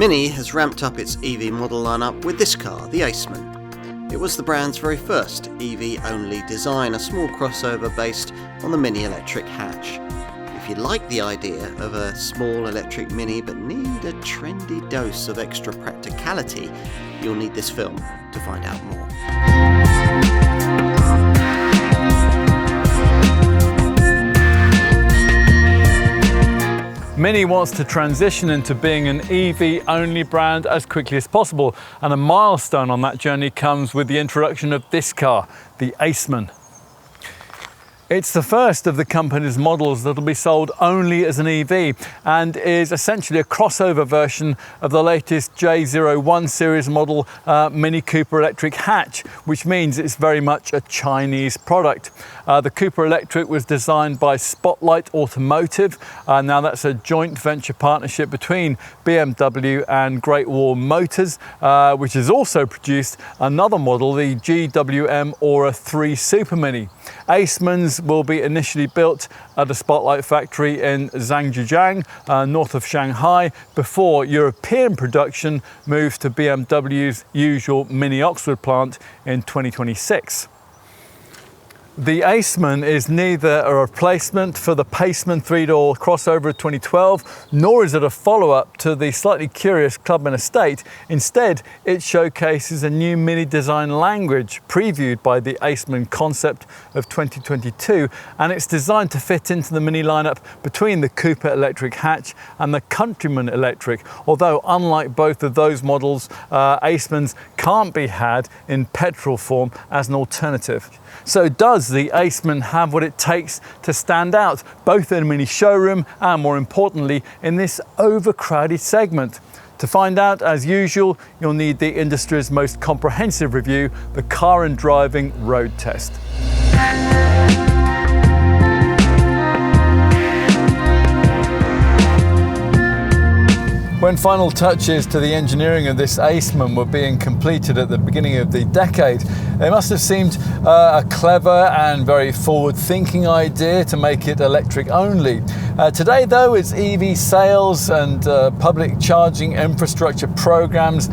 Mini has ramped up its EV model lineup with this car, the Aceman. It was the brand's very first EV-only design, a small crossover based on the Mini electric hatch. If you like the idea of a small electric Mini but need a trendy dose of extra practicality, you'll need this film to find out more. Mini wants to transition into being an EV-only brand as quickly as possible, and a milestone on that journey comes with the introduction of this car, the Aceman. It's the first of the company's models that will be sold only as an EV and is essentially a crossover version of the latest J01 series model Mini Cooper electric hatch, which means it's very much a Chinese product. The Cooper Electric was designed by Spotlight Automotive. Now that's a joint venture partnership between BMW and Great Wall Motors, which has also produced another model, the GWM Ora 3 Supermini. Acemans will be initially built at a Spotlight factory in Zhangjiagang, north of Shanghai, before European production moves to BMW's usual Mini Oxford plant in 2026. The Aceman is neither a replacement for the Paceman 3-door crossover of 2012, nor is it a follow-up to the slightly curious Clubman Estate. Instead, it showcases a new Mini design language previewed by the Aceman concept of 2022, and it's designed to fit into the Mini lineup between the Cooper electric hatch and the Countryman electric, although unlike both of those models, Acemans can't be had in petrol form as an alternative. So does the Aceman have what it takes to stand out, both in a Mini showroom and, more importantly, in this overcrowded segment? To find out, as usual, you'll need the industry's most comprehensive review, the Car and Driving Road Test. When final touches to the engineering of this Aceman were being completed at the beginning of the decade, it must have seemed a clever and very forward-thinking idea to make it electric only. Today, though, its EV sales and public charging infrastructure programs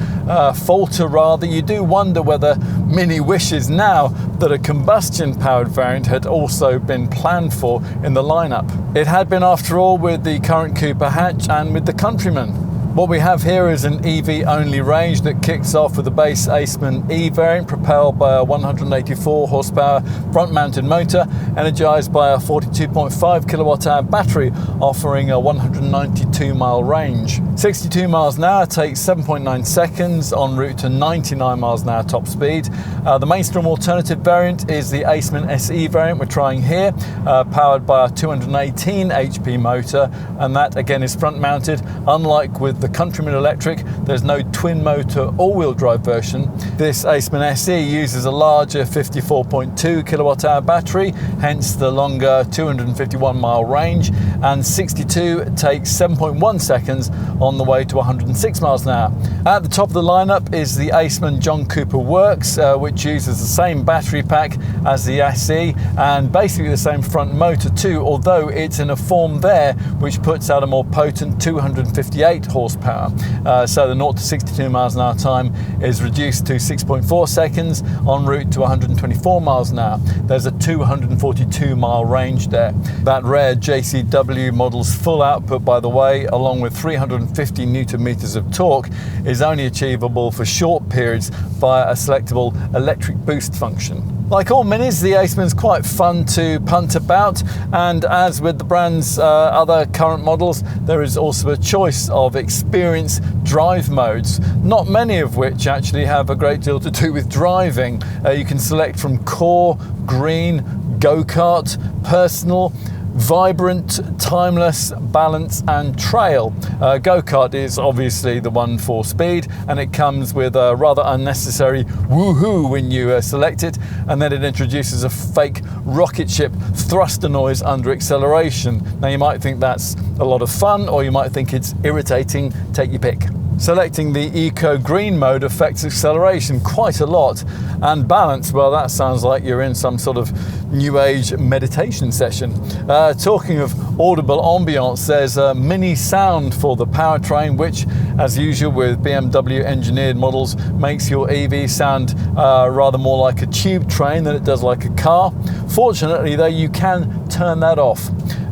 falter rather. You do wonder whether Mini wishes now that a combustion-powered variant had also been planned for in the lineup. It had been, after all, with the current Cooper hatch and with the Countryman. What we have here is an EV-only range that kicks off with the base Aceman E variant propelled by a 184 horsepower front-mounted motor energized by a 42.5 kilowatt-hour battery offering a 192-mile range. 62 miles an hour takes 7.9 seconds en route to 99 miles an hour top speed. The mainstream alternative variant is the Aceman SE variant we're trying here, powered by a 218 HP motor, and that again is front-mounted. Unlike with the Countryman electric, there's no twin motor all-wheel drive version. This Aceman SE uses a larger 54.2 kilowatt hour battery, hence the longer 251 mile range, and 62 takes 7.1 seconds on the way to 106 miles an hour. At the top of the lineup is the Aceman John Cooper Works, which uses the same battery pack as the SE and basically the same front motor too, although it's in a form there which puts out a more potent 258 horsepower. So the 0 to 62 miles an hour time is reduced to 6.4 seconds en route to 124 miles an hour. There's a 242 mile range there. That rare JCW model's full output, by the way, along with 350 newton meters of torque, is only achievable for short periods via a selectable electric boost function. Like all Minis, the Aceman's quite fun to punt about, and as with the brand's other current models, there is also a choice of experience drive modes, not many of which actually have a great deal to do with driving. You can select from Core, Green, Go-Kart, Personal, Vibrant, Timeless, Balance and Trail. Go-Kart is obviously the one for speed, and it comes with a rather unnecessary woohoo when you select it, and then it introduces a fake rocket ship thruster noise under acceleration. Now you might think that's a lot of fun, or you might think it's irritating, take your pick. Selecting the Eco Green mode affects acceleration quite a lot, and balance, well, that sounds like you're in some sort of new age meditation session. Talking of audible ambience, there's a mini sound for the powertrain, which, as usual with BMW engineered models, makes your EV sound rather more like a tube train than it does like a car. Fortunately though, you can turn that off.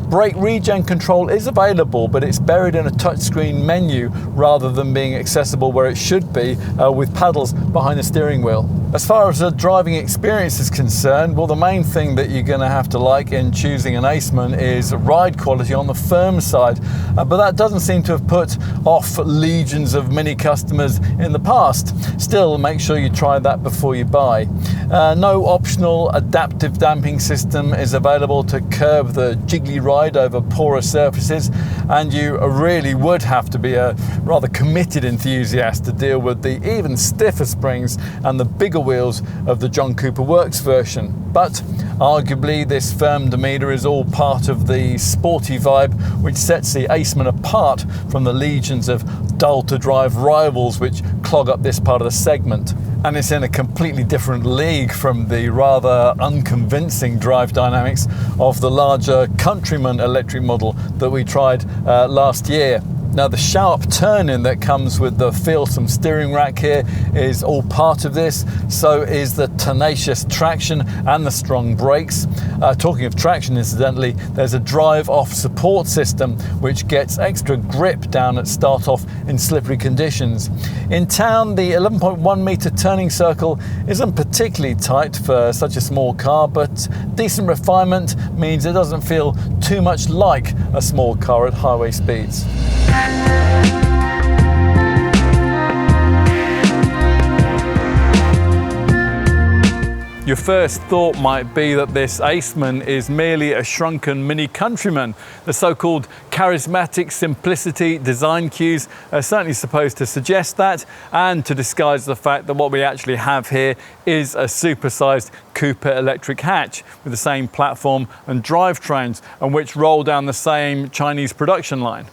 Brake regen control is available, but it's buried in a touchscreen menu rather than being accessible where it should be with paddles behind the steering wheel. As far as the driving experience is concerned, well, the main thing that you're going to have to like in choosing an Aceman is ride quality on the firm side, but that doesn't seem to have put off legions of Mini customers in the past. Still, make sure you try that before you buy. No optional adaptive damping system is available to curb the jiggly ride over porous surfaces, and you really would have to be a rather committed enthusiast to deal with the even stiffer springs and the bigger wheels of the John Cooper Works version. But arguably this firm demeanour is all part of the sporty vibe which sets the Aceman apart from the legions of dull to drive rivals which clog up this part of the segment. And it's in a completely different league from the rather unconvincing drive dynamics of the larger Countryman electric model that we tried last year. Now, the sharp turning that comes with the feelsome steering rack here is all part of this. So is the tenacious traction and the strong brakes. Talking of traction, incidentally, there's a drive-off support system which gets extra grip down at start-off in slippery conditions. In town, the 11.1 metre turning circle isn't particularly tight for such a small car, but decent refinement means it doesn't feel too much like a small car at highway speeds. Your first thought might be that this Aceman is merely a shrunken Mini Countryman. The so-called charismatic simplicity design cues are certainly supposed to suggest that, and to disguise the fact that what we actually have here is a supersized Cooper electric hatch with the same platform and drivetrains, and which roll down the same Chinese production line.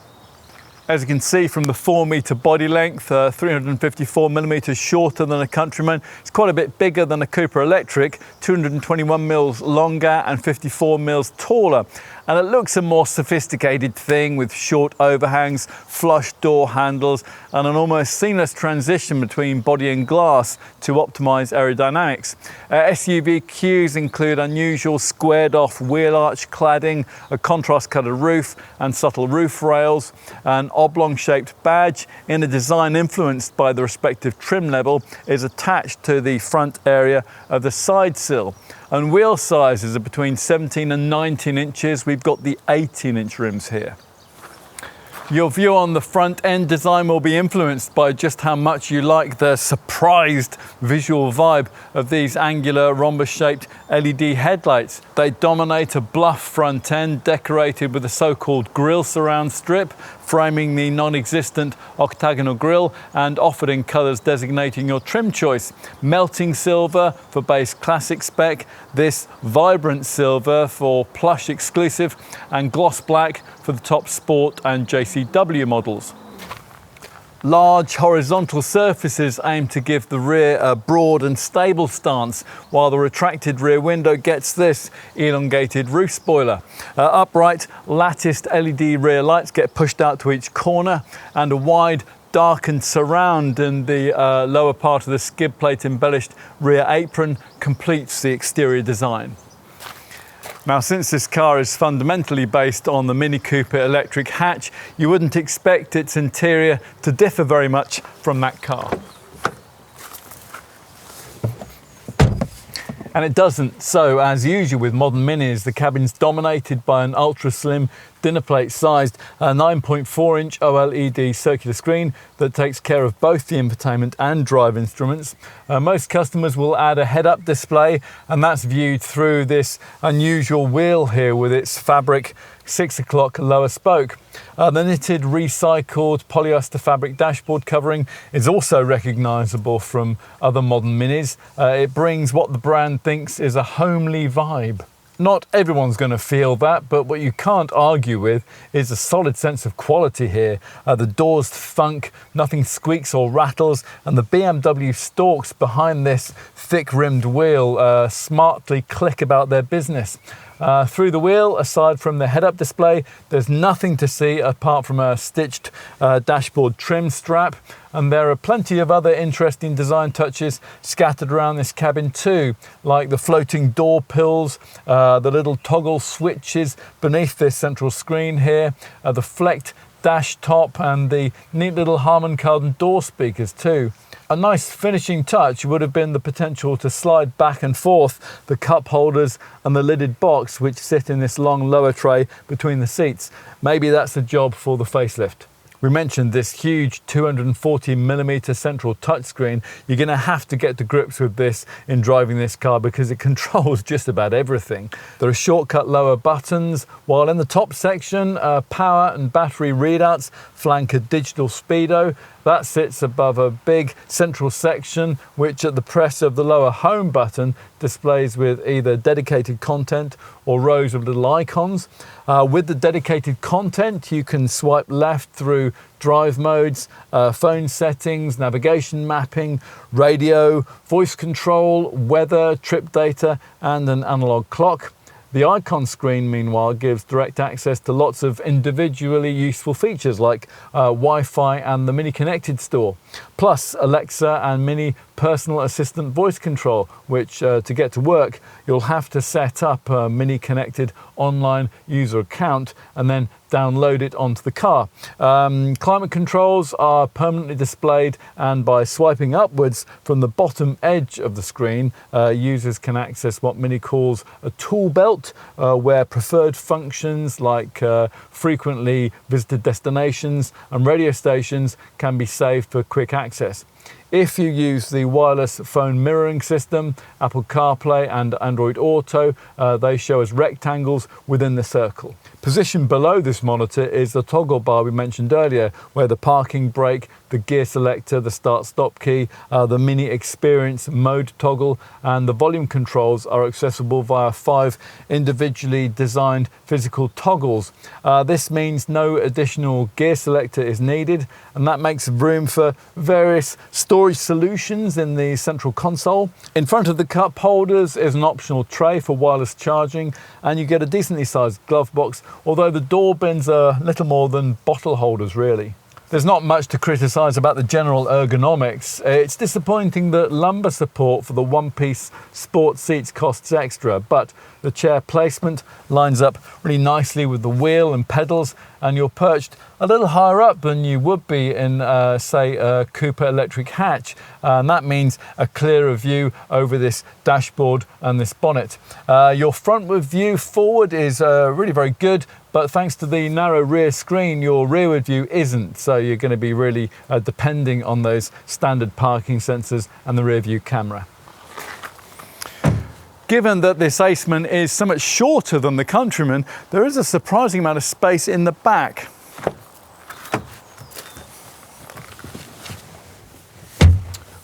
As you can see from the 4 metre body length, 354 millimetres shorter than a Countryman. It's quite a bit bigger than a Cooper Electric, 221 mils longer and 54 mils taller. And it looks a more sophisticated thing with short overhangs, flush door handles, and an almost seamless transition between body and glass to optimise aerodynamics. SUV cues include unusual squared off wheel arch cladding, a contrast coloured roof and subtle roof rails, an oblong shaped badge in a design influenced by the respective trim level is attached to the front area of the side sill. And wheel sizes are between 17 and 19 inches. We've got the 18-inch rims here. Your view on the front end design will be influenced by just how much you like the surprised visual vibe of these angular rhombus-shaped LED headlights. They dominate a bluff front end decorated with a so-called grille surround strip, framing the non-existent octagonal grille and offered in colours designating your trim choice. Melting silver for base classic spec, this vibrant silver for plush exclusive, and gloss black for the top sport and JCW models. Large horizontal surfaces aim to give the rear a broad and stable stance, while the retracted rear window gets this elongated roof spoiler. Upright latticed LED rear lights get pushed out to each corner, and a wide darkened surround in the lower part of the skid plate embellished rear apron completes the exterior design. Now, since this car is fundamentally based on the Mini Cooper electric hatch, you wouldn't expect its interior to differ very much from that car. And it doesn't. So, as usual with modern Minis, the cabin's dominated by an ultra-slim dinner plate sized 9.4-inch OLED circular screen that takes care of both the infotainment and drive instruments. Most customers will add a head-up display, and that's viewed through this unusual wheel here with its fabric 6 o'clock lower spoke. The knitted recycled polyester fabric dashboard covering is also recognisable from other modern Minis. It brings what the brand thinks is a homely vibe. Not everyone's going to feel that, but what you can't argue with is a solid sense of quality here. The doors thunk, nothing squeaks or rattles, and the BMW stalks behind this thick-rimmed wheel smartly click about their business. Through the wheel, aside from the head-up display, there's nothing to see apart from a stitched dashboard trim strap, and there are plenty of other interesting design touches scattered around this cabin too, like the floating door pills, the little toggle switches beneath this central screen here, the flecked dash top, and the neat little Harman Kardon door speakers too. A nice finishing touch would have been the potential to slide back and forth the cup holders and the lidded box which sit in this long lower tray between the seats. Maybe that's the job for the facelift. We mentioned this huge 240mm central touchscreen. You're going to have to get to grips with this in driving this car because it controls just about everything. There are shortcut lower buttons, while in the top section, power and battery readouts flank a digital speedo. That sits above a big central section, which at the press of the lower home button displays with either dedicated content or rows of little icons. With the dedicated content, you can swipe left through drive modes, phone settings, navigation mapping, radio, voice control, weather, trip data, and an analog clock. The icon screen, meanwhile, gives direct access to lots of individually useful features like Wi-Fi and the Mini Connected Store, plus Alexa and Mini Personal Assistant voice control, which to get to work, you'll have to set up a Mini Connected online user account and then download it onto the car. Climate controls are permanently displayed, and by swiping upwards from the bottom edge of the screen, users can access what Mini calls a tool belt, where preferred functions like frequently visited destinations and radio stations can be saved for quick access. If you use the wireless phone mirroring system, Apple CarPlay and Android Auto, they show as rectangles within the circle. Positioned below this monitor is the toggle bar we mentioned earlier, where the parking brake, the gear selector, the start-stop key, the Mini Experience mode toggle, and the volume controls are accessible via 5 individually designed physical toggles. This means no additional gear selector is needed, and that makes room for various storage solutions in the central console. In front of the cup holders is an optional tray for wireless charging, and you get a decently sized glove box, although the door bins are little more than bottle holders really. There's not much to criticise about the general ergonomics. It's disappointing that lumbar support for the one-piece sport seats costs extra, but the chair placement lines up really nicely with the wheel and pedals, and you're perched a little higher up than you would be in, say, a Cooper electric hatch, and that means a clearer view over this dashboard and this bonnet. Your frontward view forward is really very good, but thanks to the narrow rear screen, your rearward view isn't, so you're going to be really depending on those standard parking sensors and the rear view camera. Given that this Aceman is so much shorter than the Countryman, there is a surprising amount of space in the back.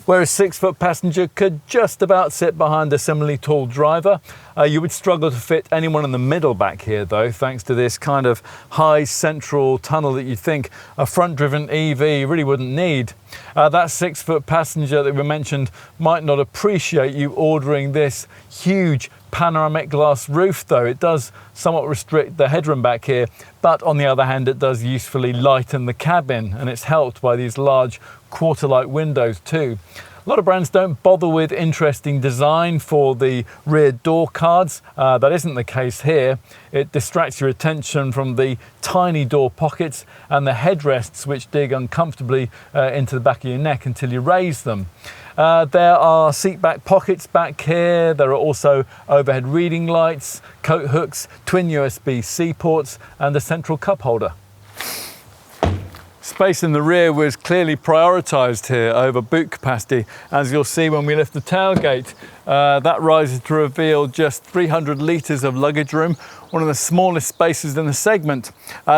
Where a 6-foot passenger could just about sit behind a similarly tall driver. You would struggle to fit anyone in the middle back here though, thanks to this kind of high central tunnel that you'd think a front-driven EV really wouldn't need. That 6-foot passenger that we mentioned might not appreciate you ordering this huge panoramic glass roof though. It does somewhat restrict the headroom back here, but on the other hand it does usefully lighten the cabin, and it's helped by these large quarter-light windows too. A lot of brands don't bother with interesting design for the rear door cards. That isn't the case here. It distracts your attention from the tiny door pockets and the headrests which dig uncomfortably into the back of your neck until you raise them. There are seat back pockets back here. There are also overhead reading lights, coat hooks, twin USB-C ports, and a central cup holder. Space in the rear was clearly prioritised here over boot capacity. As you'll see when we lift the tailgate, that rises to reveal just 300 litres of luggage room, one of the smallest spaces in the segment.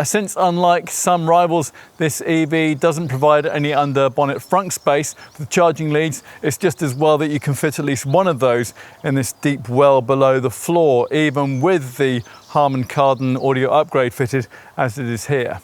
Since unlike some rivals, this EV doesn't provide any under bonnet front space for the charging leads. It's just as well that you can fit at least one of those in this deep well below the floor, even with the Harman Kardon audio upgrade fitted as it is here.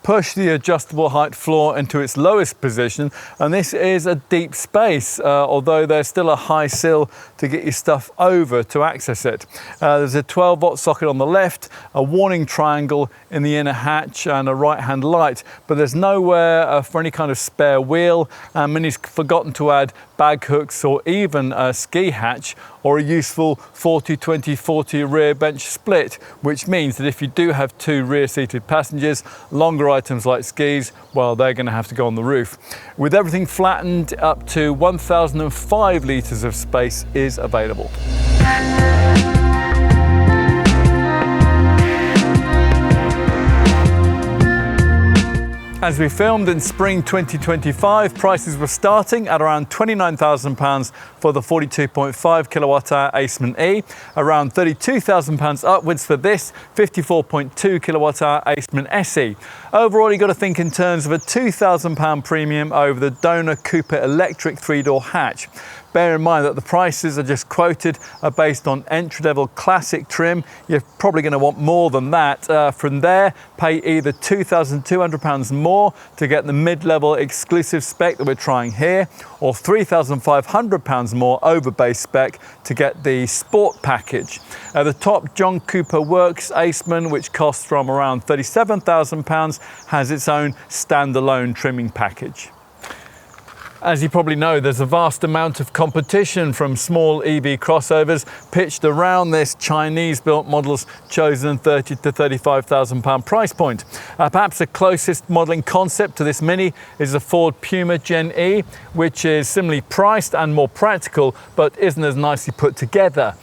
Push the adjustable height floor into its lowest position, and this is a deep space, although there's still a high sill to get your stuff over to access it. There's a 12-volt socket on the left, a warning triangle in the inner hatch and a right-hand light, but there's nowhere for any kind of spare wheel, and Mini's forgotten to add bag hooks or even a ski hatch or a useful 40-20-40 rear bench split, which means that if you do have two rear-seated passengers, longer items like skis, well, they're going to have to go on the roof. With everything flattened, up to 1,005 litres of space is available. As we filmed in spring 2025, prices were starting at around £29,000 for the 42.5 kilowatt-hour Aceman E, around £32,000 upwards for this 54.2 kilowatt-hour Aceman SE. Overall, you've got to think in terms of a £2,000 premium over the Donor Coupe electric 3-door hatch. Bear in mind that the prices I just quoted are based on entry-level classic trim. You're probably going to want more than that. From there, pay either £2,200 more to get the mid-level exclusive spec that we're trying here, or £3,500 more over base spec to get the sport package. The top John Cooper Works Aceman, which costs from around £37,000, has its own standalone trimming package. As you probably know, there's a vast amount of competition from small EV crossovers pitched around this Chinese-built model's chosen £30,000 to £35,000 price point. Perhaps the closest modelling concept to this Mini is the Ford Puma Gen E, which is similarly priced and more practical, but isn't as nicely put together.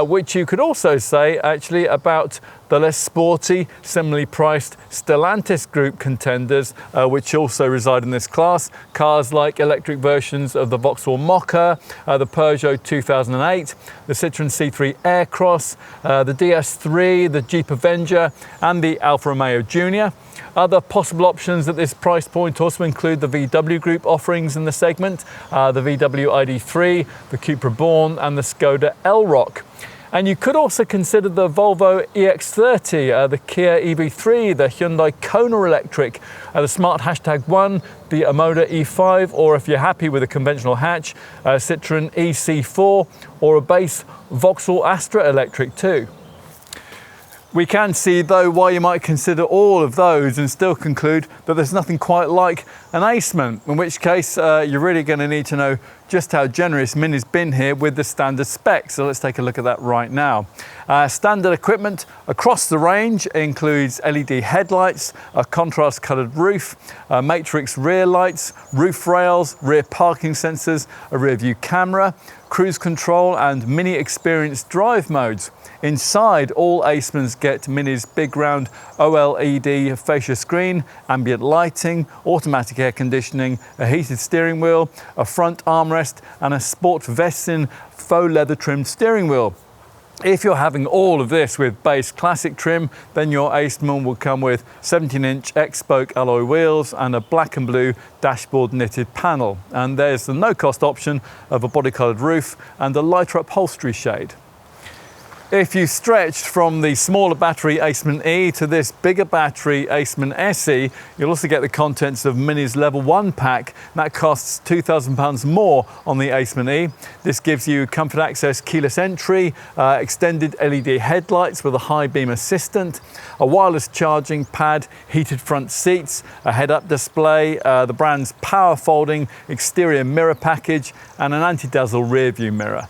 Which you could also say actually about the less sporty, similarly priced Stellantis group contenders, which also reside in this class. Cars like electric versions of the Vauxhall Mocha, the Peugeot 2008, the Citroën C3 Aircross, the DS3, the Jeep Avenger, and the Alfa Romeo Junior. Other possible options at this price point also include the VW Group offerings in the segment, the VW ID3, the Cupra Born, and the Skoda Elroq. And you could also consider the Volvo EX30, the Kia EV3, the Hyundai Kona Electric, the Smart #1, the Omoda E5, or if you're happy with a conventional hatch, Citroën EC4, or a base Vauxhall Astra Electric too. We can see though why you might consider all of those and still conclude that there's nothing quite like an Aceman, in which case you're really going to need to know just how generous Mini's been here with the standard specs. So let's take a look at that right now. Standard equipment across the range includes LED headlights, a contrast coloured roof, matrix rear lights, roof rails, rear parking sensors, a rear view camera, cruise control and Mini Experience drive modes. Inside, all Acemans get Mini's big round OLED fascia screen, ambient lighting, automatic air conditioning, a heated steering wheel, a front armrest and a Sport Vessin faux leather trimmed steering wheel. If you're having all of this with base classic trim, then your Aceman will come with 17-inch X-spoke alloy wheels and a black and blue dashboard knitted panel. And there's the no-cost option of a body-coloured roof and a lighter upholstery shade. If you stretched from the smaller battery Aceman E to this bigger battery Aceman SE, you'll also get the contents of Mini's Level 1 pack. That costs £2,000 more on the Aceman E. This gives you comfort access keyless entry, extended LED headlights with a high beam assistant, a wireless charging pad, heated front seats, a head-up display, the brand's power folding exterior mirror package, and an anti-dazzle rear view mirror.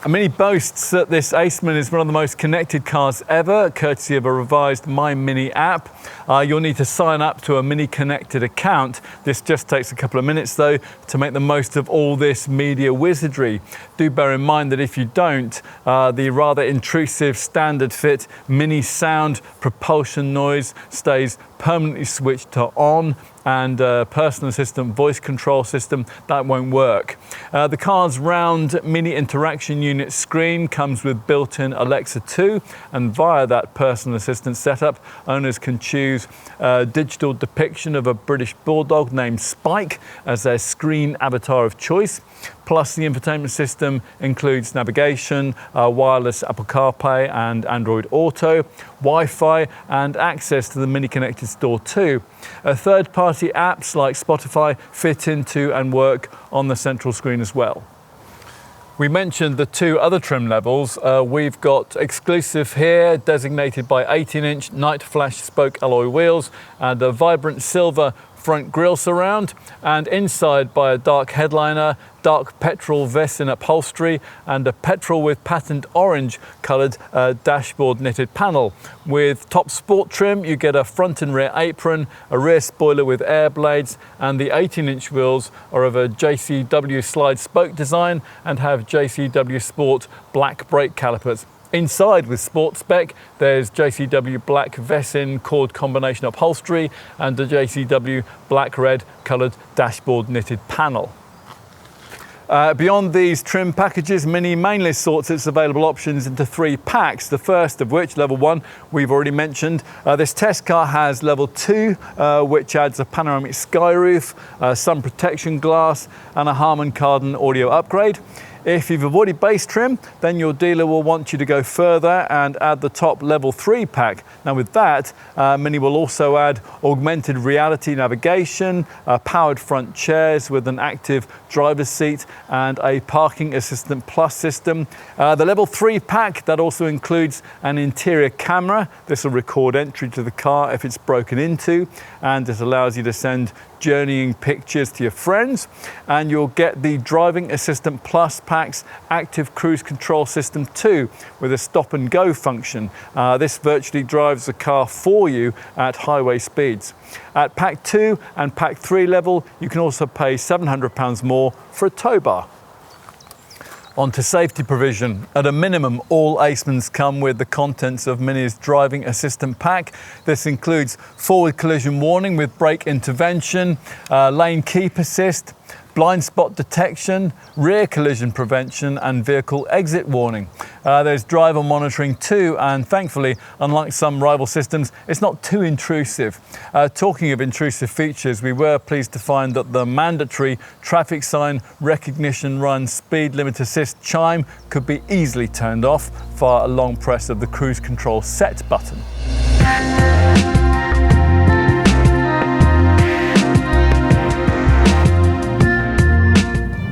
Mini boasts that this Aceman is one of the most connected cars ever, courtesy of a revised My Mini app. You'll need to sign up to a Mini Connected account. This just takes a couple of minutes though to make the most of all this media wizardry. Do bear in mind that if you don't, the rather intrusive standard fit Mini sound propulsion noise stays permanently switched to on, and personal assistant voice control system, that won't work. The car's round Mini interaction unit screen comes with built-in Alexa 2, and via that personal assistant setup, owners can choose a digital depiction of a British bulldog named Spike as their screen avatar of choice. Plus, the infotainment system includes navigation, wireless Apple CarPlay and Android Auto, Wi-Fi, and access to the Mini Connected Store too. Third-party apps like Spotify fit into and work on the central screen as well. We mentioned the two other trim levels. We've got exclusive here, designated by 18-inch night flash spoke alloy wheels and a vibrant silver front grille surround, and inside by a dark headliner, dark petrol Vessin upholstery, and a petrol with patent orange coloured dashboard knitted panel. With top sport trim, you get a front and rear apron, a rear spoiler with air blades, and the 18-inch wheels are of a JCW slide spoke design and have JCW Sport black brake calipers. Inside with sport spec, there's JCW black Vessin cord combination upholstery and the JCW black-red coloured dashboard knitted panel. Beyond these trim packages, Mini mainly sorts its available options into 3 packs, the first of which, level 1, we've already mentioned. This test car has level 2, which adds a panoramic sky roof, sun protection glass, and a Harman Kardon audio upgrade. If you've avoided base trim, then your dealer will want you to go further and add the top level 3 pack. Now with that, Mini will also add augmented reality navigation, powered front chairs with an active driver's seat and a parking assistant plus system. The level 3 pack, that also includes an interior camera. This will record entry to the car if it's broken into, and it allows you to send journeying pictures to your friends. And you'll get the driving assistant plus pack's active cruise control system too, with a stop and go function. This virtually drives the car for you at highway speeds. At pack 2 and pack 3 level, you can also pay £700 more for a tow bar. On to safety provision. At a minimum, all Acemans come with the contents of Mini's driving assistant pack. This includes forward collision warning with brake intervention, lane keep assist, blind spot detection, rear collision prevention, and vehicle exit warning. There's driver monitoring too, and thankfully, unlike some rival systems, it's not too intrusive. Talking of intrusive features, we were pleased to find that the mandatory traffic sign recognition run speed limit assist chime could be easily turned off via a long press of the cruise control set button.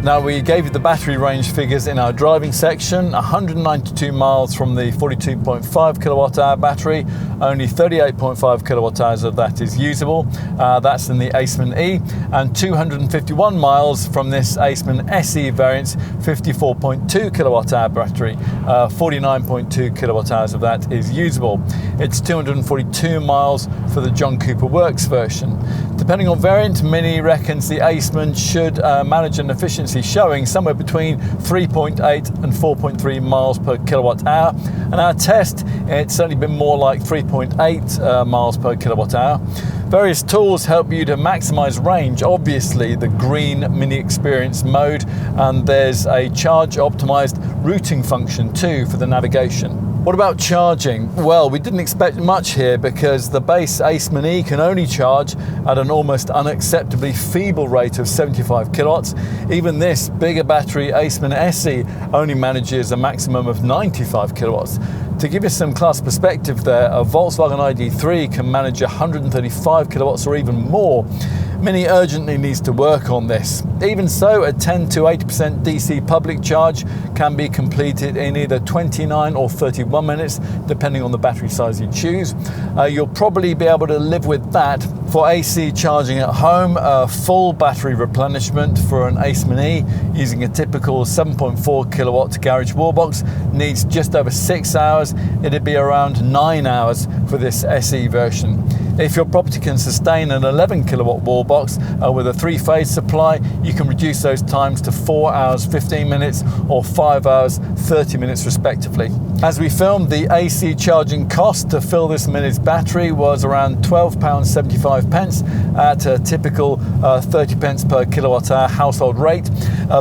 Now, we gave you the battery range figures in our driving section. 192 miles from the 42.5 kilowatt hour battery, only 38.5 kilowatt hours of that is usable. That's in the Aceman E, and 251 miles from this Aceman SE variant's 54.2 kilowatt hour battery. 49.2 kilowatt hours of that is usable. It's 242 miles for the John Cooper Works version. Depending on variant, Mini reckons the Aceman should manage an efficiency showing somewhere between 3.8 and 4.3 miles per kilowatt hour. And our test, it's certainly been more like 3.8 miles per kilowatt hour. Various tools help you to maximize range. Obviously, the green Mini Experience mode, and there's a charge optimized routing function too for the navigation. What about charging? Well, we didn't expect much here because the base Aceman E can only charge at an almost unacceptably feeble rate of 75 kilowatts. Even this bigger battery Aceman SE only manages a maximum of 95 kilowatts. To give you some class perspective there, a Volkswagen ID.3 can manage 135 kilowatts or even more. Mini urgently needs to work on this. Even so, a 10 to 80% DC public charge can be completed in either 29 or 31 minutes, depending on the battery size you choose. You'll probably be able to live with that. For AC charging at home, a full battery replenishment for an Aceman E using a typical 7.4 kilowatt garage wallbox needs just over 6 hours. It'd be around 9 hours for this SE version. If your property can sustain an 11 kilowatt wall box with a 3-phase supply, you can reduce those times to 4 hours 15 minutes or 5 hours 30 minutes respectively. As we filmed, the AC charging cost to fill this Mini's battery was around £12.75 at a typical 30 pence per kilowatt hour household rate.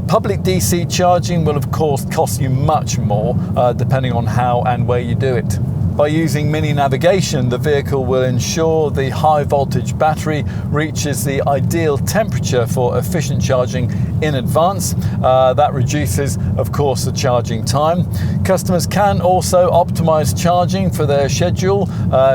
Public DC charging will of course cost you much more depending on how and where you do it. By using Mini navigation, the vehicle will ensure the high voltage battery reaches the ideal temperature for efficient charging in advance. That reduces, of course, the charging time. Customers can also optimize charging for their schedule,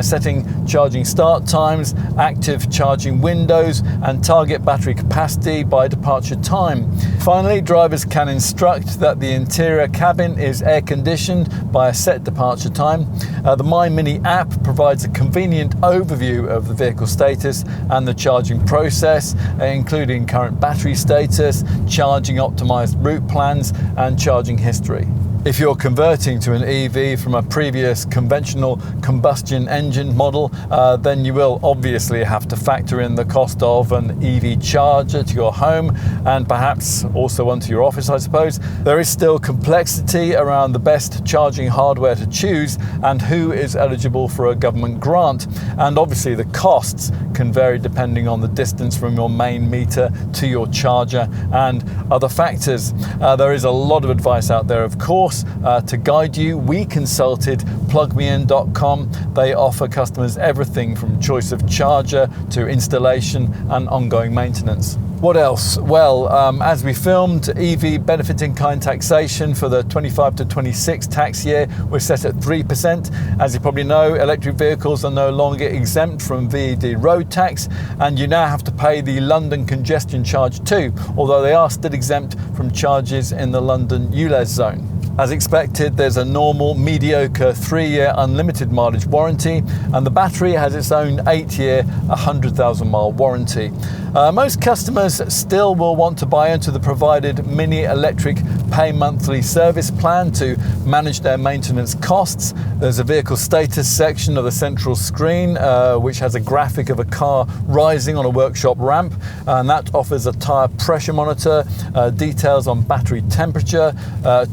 setting charging start times, active charging windows, and target battery capacity by departure time. Finally, drivers can instruct that the interior cabin is air conditioned by a set departure time. The My Mini app provides a convenient overview of the vehicle status and the charging process, including current battery status, charging optimized route plans, and charging history. If you're converting to an EV from a previous conventional combustion engine model, then you will obviously have to factor in the cost of an EV charger to your home and perhaps also one to your office, I suppose. There is still complexity around the best charging hardware to choose and who is eligible for a government grant. And obviously the costs can vary depending on the distance from your main meter to your charger and other factors. There is a lot of advice out there, of course. To guide you, we consulted plugmein.com. They offer customers everything from choice of charger to installation and ongoing maintenance. What else? Well, as we filmed, EV benefit in kind taxation for the 25 to 26 tax year was set at 3%. As you probably know, electric vehicles are no longer exempt from VED road tax, and you now have to pay the London congestion charge too, although they are still exempt from charges in the London ULEZ zone. As expected, there's a normal, mediocre 3-year unlimited mileage warranty, and the battery has its own 8-year, 100,000 mile warranty. Most customers still will want to buy into the provided Mini electric pay monthly service plan to manage their maintenance costs. There's a vehicle status section of the central screen, which has a graphic of a car rising on a workshop ramp, and that offers a tyre pressure monitor, details on battery temperature,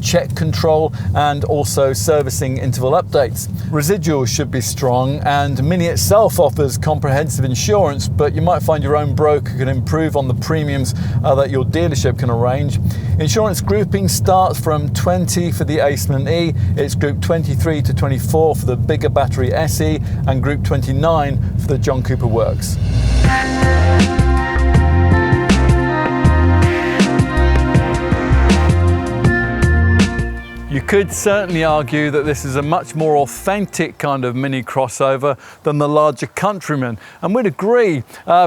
check control, and also servicing interval updates. Residuals should be strong, and Mini itself offers comprehensive insurance, but you might find your own broker can improve on the premiums that your dealership can arrange. Insurance grouping starts from 20 for the Aceman E, it's group 23 to 24 for the bigger battery SE, and group 29 for the John Cooper Works. You could certainly argue that this is a much more authentic kind of Mini crossover than the larger Countryman, and we'd agree.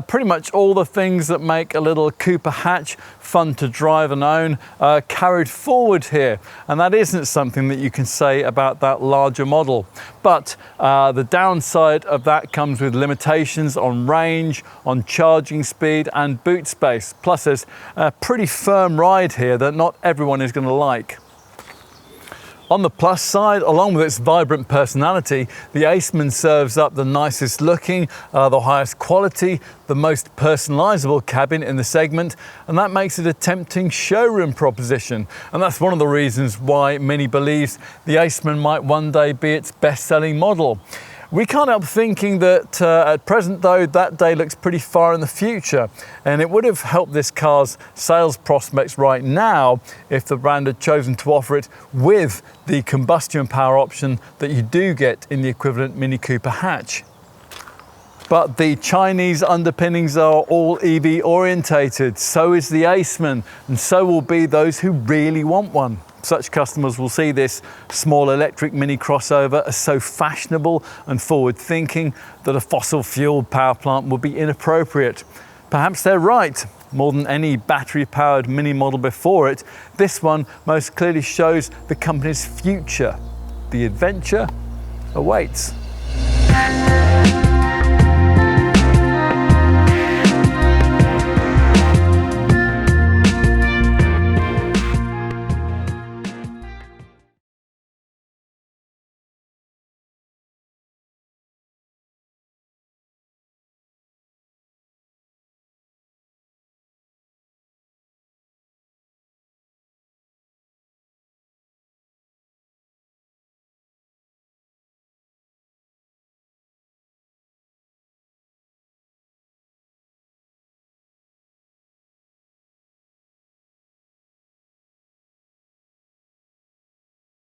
Pretty much all the things that make a little Cooper hatch fun to drive and own carried forward here, and that isn't something that you can say about that larger model. But the downside of that comes with limitations on range, on charging speed and boot space. Plus there's a pretty firm ride here that not everyone is going to like. On the plus side, along with its vibrant personality, the Aceman serves up the nicest looking, the highest quality, the most personalisable cabin in the segment, and that makes it a tempting showroom proposition. And that's one of the reasons why Mini believes the Aceman might one day be its best-selling model. We can't help thinking that at present though, that day looks pretty far in the future, and it would have helped this car's sales prospects right now if the brand had chosen to offer it with the combustion power option that you do get in the equivalent Mini Cooper hatch. But the Chinese underpinnings are all EV orientated, so is the Aceman, and so will be those who really want one. Such customers will see this small electric Mini crossover as so fashionable and forward-thinking that a fossil-fueled power plant would be inappropriate. Perhaps they're right. More than any battery-powered mini model before it, this one most clearly shows the company's future. The adventure awaits.